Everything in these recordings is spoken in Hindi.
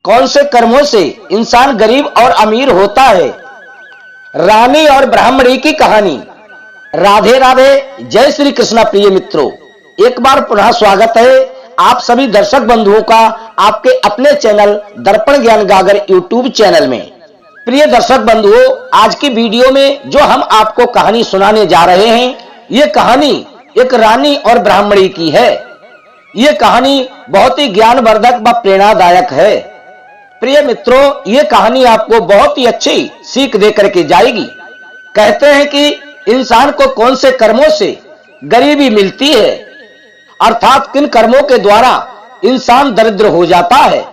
कौन से कर्मों से इंसान गरीब और अमीर होता है। रानी और ब्राह्मणी की कहानी। राधे राधे, जय श्री कृष्णा। प्रिय मित्रों, एक बार पुनः स्वागत है आप सभी दर्शक बंधुओं का आपके अपने चैनल दर्पण ज्ञान गागर यूट्यूब चैनल में। प्रिय दर्शक बंधुओं, आज की वीडियो में जो हम आपको कहानी सुनाने जा रहे हैं, ये कहानी एक रानी और ब्राह्मणी की है। ये कहानी बहुत ही ज्ञानवर्धक व प्रेरणादायक है। प्रिय मित्रों, ये कहानी आपको बहुत ही अच्छी सीख दे करके जाएगी। कहते हैं कि इंसान को कौन से कर्मों से गरीबी मिलती है, अर्थात किन कर्मों के द्वारा इंसान दरिद्र हो जाता है।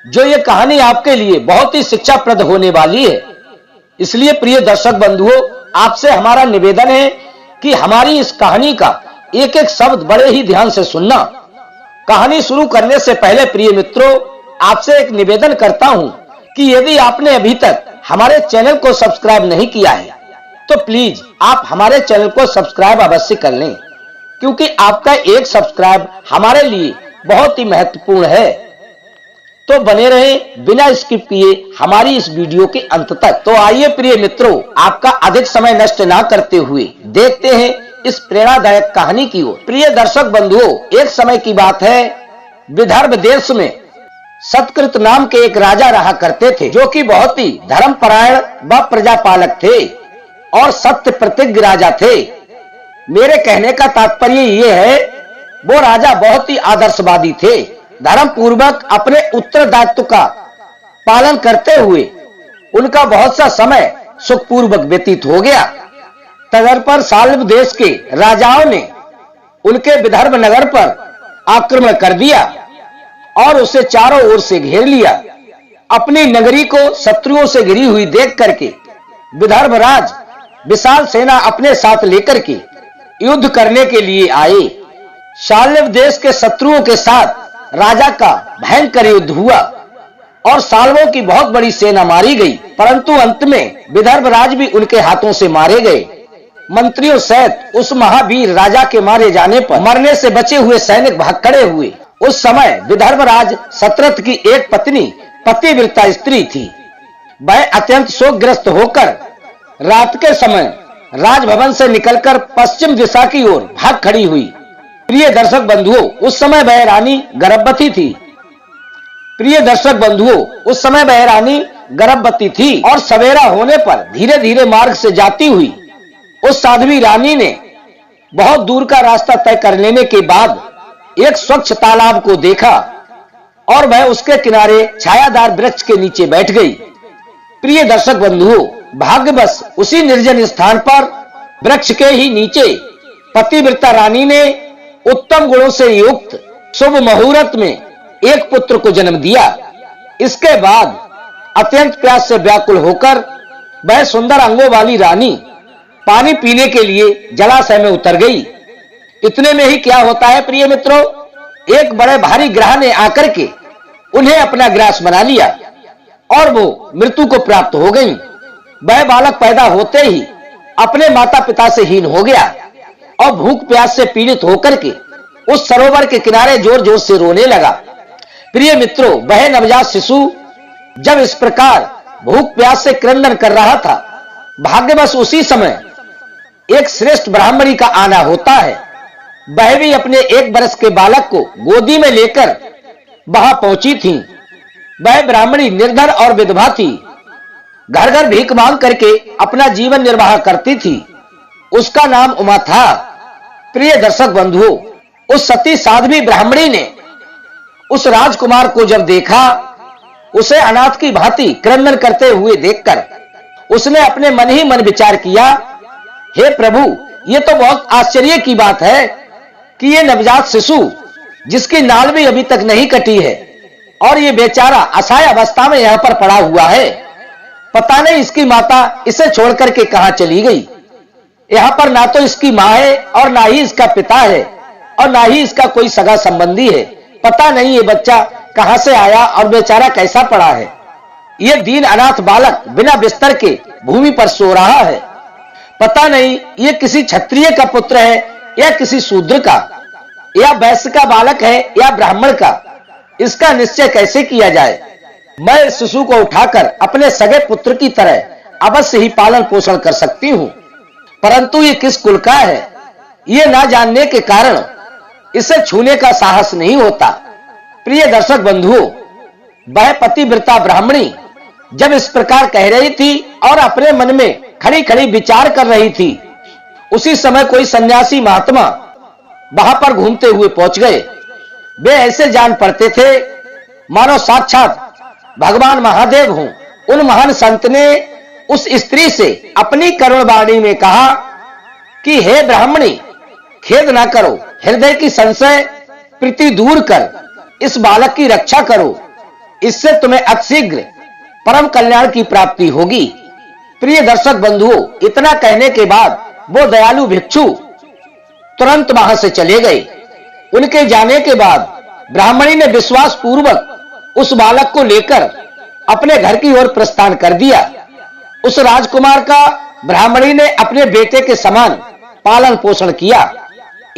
जो ये कहानी आपके लिए बहुत ही शिक्षाप्रद होने वाली है। इसलिए प्रिय दर्शक बंधुओं, आपसे हमारा निवेदन है कि हमारी इस कहानी का एक एक शब्द बड़े ही ध्यान से सुनना। कहानी शुरू करने से पहले प्रिय मित्रों, आपसे एक निवेदन करता हूं कि यदि आपने अभी तक हमारे चैनल को सब्सक्राइब नहीं किया है तो प्लीज आप हमारे चैनल को सब्सक्राइब अवश्य कर लें, क्योंकि आपका एक सब्सक्राइब हमारे लिए बहुत ही महत्वपूर्ण है। तो बने रहें बिना स्किप किए हमारी इस वीडियो के अंत तक। तो आइए प्रिय मित्रों, आपका अधिक समय नष्ट ना करते हुए देखते हैं इस प्रेरणादायक कहानी की ओर। प्रिय दर्शक बंधुओं, एक समय की बात है, विदर्भ देश में सतकृत नाम के एक राजा रहा करते थे, जो कि बहुत ही धर्मपरायण व प्रजापालक थे और सत्य प्रतिज्ञ राजा थे। मेरे कहने का तात्पर्य ये है, वो राजा बहुत ही आदर्शवादी थे। धर्म पूर्वक अपने उत्तरदायित्व का पालन करते हुए उनका बहुत सा समय सुखपूर्वक व्यतीत हो गया। तदर्पर साल्व देश के राजाओं ने उनके विदर्भ नगर पर आक्रमण कर दिया और उसे चारों ओर से घेर लिया। अपनी नगरी को शत्रुओं से घिरी हुई देख करके विदर्भ राज विशाल सेना अपने साथ लेकर के युद्ध करने के लिए आए। शाल्व देश के शत्रुओं के साथ राजा का भयंकर युद्ध हुआ और साल्वों की बहुत बड़ी सेना मारी गई, परंतु अंत में विदर्भ राज भी उनके हाथों से मारे गए। मंत्रियों सहित उस महावीर राजा के मारे जाने पर मरने से बचे हुए सैनिक भाग खड़े हुए। उस समय विदर्भ राज शतरथ की एक पत्नी पतिव्रता स्त्री थी। वह अत्यंत शोकग्रस्त होकर रात के समय राजभवन से निकलकर पश्चिम दिशा की ओर भाग खड़ी हुई। प्रिय दर्शक बंधुओं, उस समय वह रानी गर्भवती थी। प्रिय दर्शक बंधुओं, उस समय वह रानी गर्भवती थी और सवेरा होने पर धीरे धीरे मार्ग से जाती हुई उस साध्वी रानी ने बहुत दूर का रास्ता तय कर लेने के बाद एक स्वच्छ तालाब को देखा और वह उसके किनारे छायादार वृक्ष के नीचे बैठ गई। प्रिय दर्शक बंधुओं, भाग्यवश उसी निर्जन स्थान पर वृक्ष के ही नीचे पतिव्रता रानी ने उत्तम गुणों से युक्त शुभ मुहूर्त में एक पुत्र को जन्म दिया। इसके बाद अत्यंत प्यास से व्याकुल होकर वह सुंदर अंगों वाली रानी पानी पीने के लिए जलाशय में उतर गई। इतने में ही क्या होता है प्रिय मित्रों, एक बड़े भारी ग्रह ने आकर के उन्हें अपना ग्रास बना लिया और वो मृत्यु को प्राप्त हो गई। वह बालक पैदा होते ही अपने माता पिता से हीन हो गया और भूख प्यास से पीड़ित होकर के उस सरोवर के किनारे जोर जोर से रोने लगा। प्रिय मित्रों, वह नवजात शिशु जब इस प्रकार भूख प्यास से क्रंदन कर रहा था, भाग्यवश उसी समय एक श्रेष्ठ ब्राह्मणी का आना होता है। वह भी अपने 1 वर्ष के बालक को गोदी में लेकर वहां पहुंची थी। वह ब्राह्मणी निर्धन और विधवा थी, घर घर भीख मांग करके अपना जीवन निर्वाह करती थी। उसका नाम उमा था। प्रिय दर्शक बंधुओं, उस सती साध्वी ब्राह्मणी ने उस राजकुमार को जब देखा, उसे अनाथ की भांति क्रंदन करते हुए देखकर उसने अपने मन ही मन विचार किया, हे प्रभु, ये तो बहुत आश्चर्य की बात है कि ये नवजात शिशु जिसकी नाल भी अभी तक नहीं कटी है और ये बेचारा असहाय अवस्था में यहां पर पड़ा हुआ है। पता नहीं इसकी माता इसे छोड़ करके कहां चली गई। यहां पर ना तो इसकी मां है और ना ही इसका पिता है और ना ही इसका कोई सगा संबंधी है। पता नहीं ये बच्चा कहां से आया और बेचारा कैसा पड़ा है। ये दीन अनाथ बालक बिना बिस्तर के भूमि पर सो रहा है। पता नहीं ये किसी क्षत्रिय का पुत्र है या किसी शूद्र का, या वैश्य का बालक है या ब्राह्मण का। इसका निश्चय कैसे किया जाए। मैं इस शिशु को उठाकर अपने सगे पुत्र की तरह अवश्य ही पालन पोषण कर सकती हूं, परंतु ये किस कुल का है, ये ना जानने के कारण इसे छूने का साहस नहीं होता। प्रिय दर्शक बंधुओं, वह पतिव्रता ब्राह्मणी जब इस प्रकार कह रही थी और अपने मन में खड़ी खड़ी विचार कर रही थी, उसी समय कोई सन्यासी महात्मा वहां पर घूमते हुए पहुंच गए। वे ऐसे जान पड़ते थे मानो साक्षात भगवान महादेव हों। उन महान संत ने उस स्त्री से अपनी करुण वाणी में कहा कि हे ब्राह्मणी, खेद ना करो, हृदय की संशय प्रीति दूर कर इस बालक की रक्षा करो, इससे तुम्हें अतिशीघ्र परम कल्याण की प्राप्ति होगी। प्रिय दर्शक बंधुओं, इतना कहने के बाद वो दयालु भिक्षु तुरंत वहां से चले गए। उनके जाने के बाद ब्राह्मणी ने विश्वास पूर्वक उस बालक को लेकर अपने घर की ओर प्रस्थान कर दिया। उस राजकुमार का ब्राह्मणी ने अपने बेटे के समान पालन पोषण किया।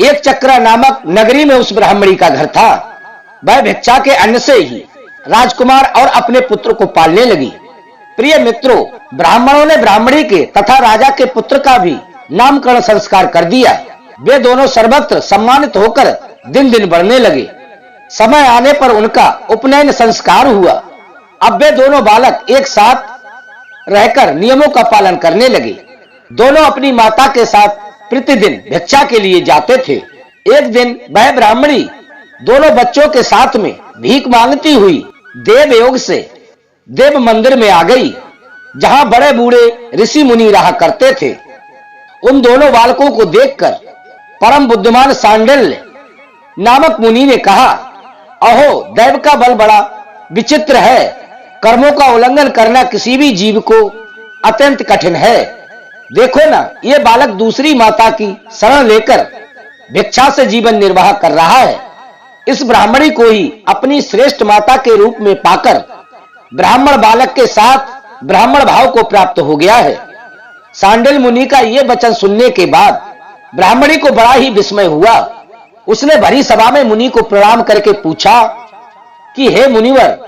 एक चक्रा नामक नगरी में उस ब्राह्मणी का घर था। वह भिक्षा के अन्न से ही राजकुमार और अपने पुत्र को पालने लगी। प्रिय मित्रों, ब्राह्मणों ने ब्राह्मणी के तथा राजा के पुत्र का भी नामकरण संस्कार कर दिया। वे दोनों सर्वत्र सम्मानित होकर दिन दिन बढ़ने लगे। समय आने पर उनका उपनयन संस्कार हुआ। अब वे दोनों बालक एक साथ रहकर नियमों का पालन करने लगे। दोनों अपनी माता के साथ प्रतिदिन भिक्षा के लिए जाते थे। एक दिन वह ब्राह्मणी दोनों बच्चों के साथ में भीख मांगती हुई देव योग से देव मंदिर में आ गई, जहां बड़े बूढ़े ऋषि मुनि रहा करते थे। उन दोनों बालकों को देखकर परम बुद्धिमान सांडिल्य नामक मुनि ने कहा, अहो, दैव का बल बड़ा विचित्र है। कर्मों का उल्लंघन करना किसी भी जीव को अत्यंत कठिन है। देखो ना, ये बालक दूसरी माता की शरण लेकर भिक्षा से जीवन निर्वाह कर रहा है। इस ब्राह्मणी को ही अपनी श्रेष्ठ माता के रूप में पाकर ब्राह्मण बालक के साथ ब्राह्मण भाव को प्राप्त हो गया है। सांडिल्य मुनि का यह वचन सुनने के बाद ब्राह्मणी को बड़ा ही विस्मय हुआ। उसने भरी सभा में मुनि को प्रणाम करके पूछा कि हे मुनिवर,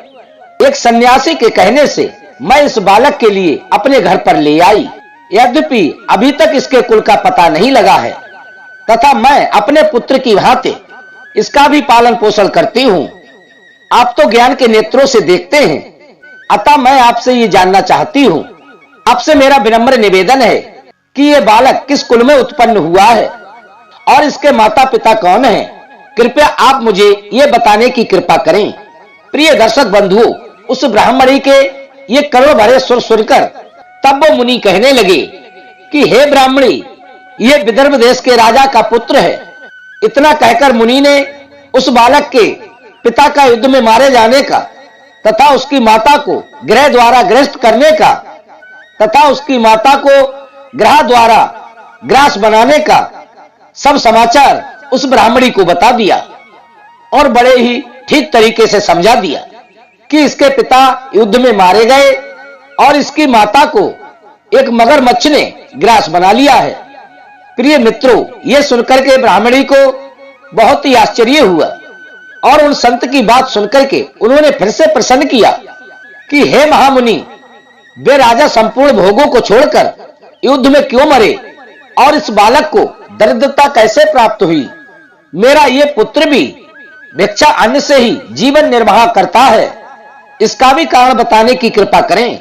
एक सन्यासी के कहने से मैं इस बालक के लिए अपने घर पर ले आई। यद्यपि अभी तक इसके कुल का पता नहीं लगा है तथा मैं अपने पुत्र की भांति इसका भी पालन पोषण करती हूं। आप तो ज्ञान के नेत्रों से देखते हैं, अतः मैं आपसे ये जानना चाहती हूं। आपसे मेरा विनम्र निवेदन है कि ये बालक किस कुल में उत्पन्न हुआ है और इसके माता पिता कौन हैं? कृपया आप मुझे ये बताने की कृपा करें। प्रिय दर्शक बंधुओं, उस ब्राह्मणी के ये करुण भरे सुर सुनकर तब वो मुनि कहने लगे कि हे ब्राह्मणी, ये विदर्भ देश के राजा का पुत्र है। इतना कहकर मुनि ने उस बालक के पिता का युद्ध में मारे जाने का तथा उसकी माता को ग्रह द्वारा ग्रस्त करने का तथा उसकी माता को ग्रह द्वारा ग्रास बनाने का सब समाचार उस ब्राह्मणी को बता दिया और बड़े ही ठीक तरीके से समझा दिया कि इसके पिता युद्ध में मारे गए और इसकी माता को एक मगरमच्छ ने ग्रास बना लिया है। प्रिय मित्रों, यह सुनकर के ब्राह्मणी को बहुत ही आश्चर्य हुआ और उन संत की बात सुनकर के उन्होंने फिर से प्रश्न किया कि हे महामुनि, वे राजा संपूर्ण भोगों को छोड़कर युद्ध में क्यों मरे और इस बालक को दरिद्रता कैसे प्राप्त हुई? मेरा ये पुत्र भी भिक्षा अन्न से ही जीवन निर्वाह करता है, इसका भी कारण बताने की कृपा करें।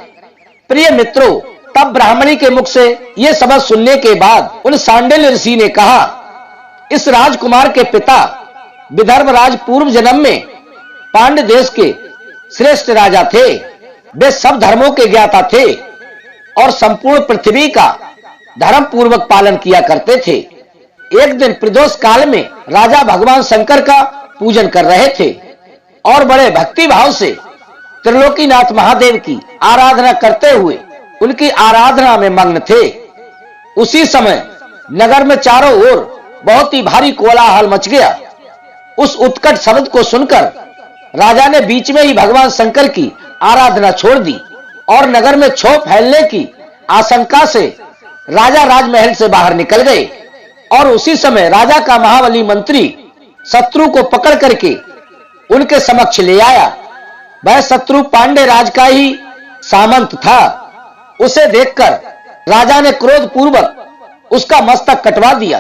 प्रिय मित्रों, तब ब्राह्मणी के मुख से यह शब्द सुनने के बाद उन सांडिल्य ऋषि ने कहा, इस राजकुमार के पिता विदर्भ राज पूर्व जन्म में पांड्य देश के श्रेष्ठ राजा थे। वे सब धर्मों के ज्ञाता थे और संपूर्ण पृथ्वी का धर्म पूर्वक पालन किया करते थे। एक दिन प्रदोष काल में राजा भगवान शंकर का पूजन कर रहे थे और बड़े भक्ति भाव से त्रिलोकीनाथ महादेव की आराधना करते हुए उनकी आराधना में मग्न थे। उसी समय नगर में चारों ओर बहुत ही भारी कोलाहल मच गया। उस उत्कट शब्द को सुनकर राजा ने बीच में ही भगवान शंकर की आराधना छोड़ दी और नगर में क्षोभ फैलने की आशंका से राजा राजमहल से बाहर निकल गए। और उसी समय राजा का महाबली मंत्री शत्रु को पकड़ करके उनके समक्ष ले आया। वह शत्रु पांडे राज का ही सामंत था। उसे देखकर राजा ने क्रोध पूर्वक उसका मस्तक कटवा दिया।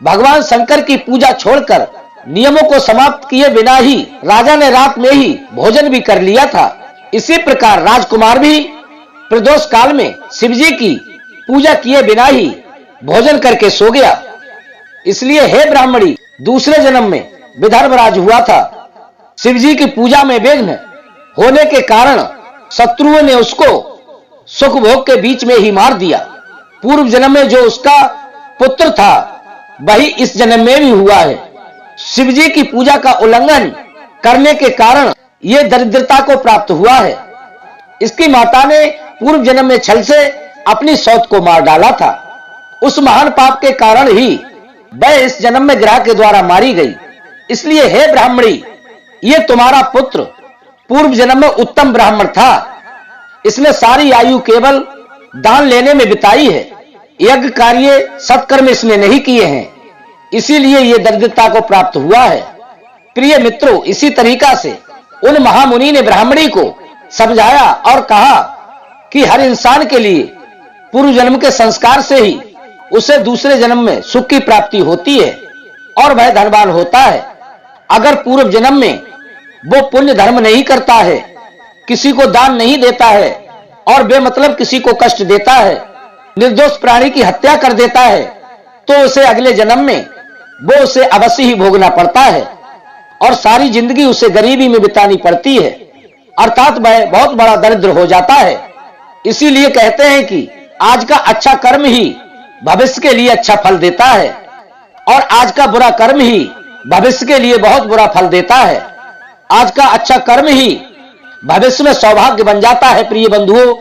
भगवान शंकर की पूजा छोड़कर नियमों को समाप्त किए बिना ही राजा ने रात में ही भोजन भी कर लिया था। इसी प्रकार राजकुमार भी प्रदोष काल में शिवजी की पूजा किए बिना ही भोजन करके सो गया। इसलिए हे ब्राह्मणी, दूसरे जन्म में विदर्भराज हुआ था। शिवजी की पूजा में विघ्न होने के कारण शत्रुओं ने उसको सुख भोग के बीच में ही मार दिया। पूर्व जन्म में जो उसका पुत्र था वही इस जन्म में भी हुआ है। शिवजी की पूजा का उल्लंघन करने के कारण ये दरिद्रता को प्राप्त हुआ है। इसकी माता ने पूर्व जन्म में छल से अपनी सौत को मार डाला था। उस महान पाप के कारण ही वह इस जन्म में ग्रह के द्वारा मारी गई। इसलिए हे ब्राह्मणी, ये तुम्हारा पुत्र पूर्व जन्म में उत्तम ब्राह्मण था। इसने सारी आयु केवल दान लेने में बिताई है। यज्ञ कार्य सत्कर्म इसने नहीं किए हैं, इसीलिए ये दरिद्रता को प्राप्त हुआ है। प्रिय मित्रों, इसी तरीका से उन महामुनि ने ब्राह्मणी को समझाया और कहा कि हर इंसान के लिए पूर्व जन्म के संस्कार से ही उसे दूसरे जन्म में सुख की प्राप्ति होती है और वह धनवान होता है। अगर पूर्व जन्म में वो पुण्य धर्म नहीं करता है, किसी को दान नहीं देता है और बेमतलब किसी को कष्ट देता है, निर्दोष प्राणी की हत्या कर देता है, तो उसे अगले जन्म में वो उसे अवश्य ही भोगना पड़ता है और सारी जिंदगी उसे गरीबी में बितानी पड़ती है, अर्थात वह बहुत बड़ा दरिद्र हो जाता है। इसीलिए कहते हैं कि आज का अच्छा कर्म ही भविष्य के लिए अच्छा फल देता है और आज का बुरा कर्म ही भविष्य के लिए बहुत बुरा फल देता है। आज का अच्छा कर्म ही भविष्य में सौभाग्य बन जाता है प्रिय बंधुओं,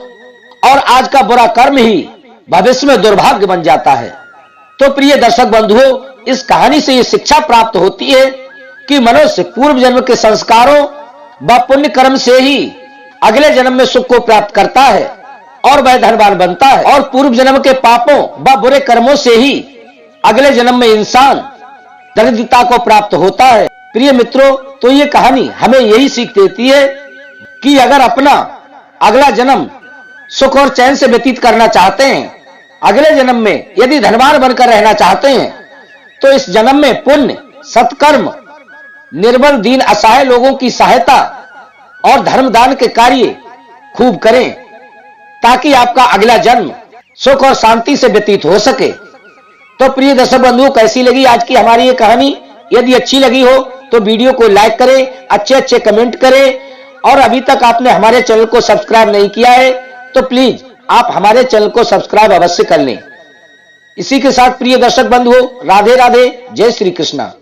और आज का बुरा कर्म ही भविष्य में दुर्भाग्य बन जाता है। तो प्रिय दर्शक बंधुओं, इस कहानी से यह शिक्षा प्राप्त होती है कि मनुष्य पूर्व जन्म के संस्कारों व पुण्य कर्म से ही अगले जन्म में सुख को प्राप्त करता है और वह धनवान बनता है, और पूर्व जन्म के पापों व बुरे कर्मों से ही अगले जन्म में इंसान दरिद्रता को प्राप्त होता है। प्रिय मित्रों, तो ये कहानी हमें यही सीख देती है कि अगर अपना अगला जन्म सुख और चैन से व्यतीत करना चाहते हैं, अगले जन्म में यदि धनवान बनकर रहना चाहते हैं, तो इस जन्म में पुण्य, सत्कर्म, निर्बल दीन असहाय लोगों की सहायता और धर्मदान के कार्य खूब करें, ताकि आपका अगला जन्म सुख और शांति से व्यतीत हो सके। तो प्रिय दर्शक बंधुओं, कैसी लगी आज की हमारी ये कहानी? यदि अच्छी लगी हो तो वीडियो को लाइक करें, अच्छे कमेंट करें, और अभी तक आपने हमारे चैनल को सब्सक्राइब नहीं किया है तो प्लीज आप हमारे चैनल को सब्सक्राइब अवश्य कर लें। इसी के साथ प्रिय दर्शक बंधुओं, राधे राधे, जय श्री कृष्णा।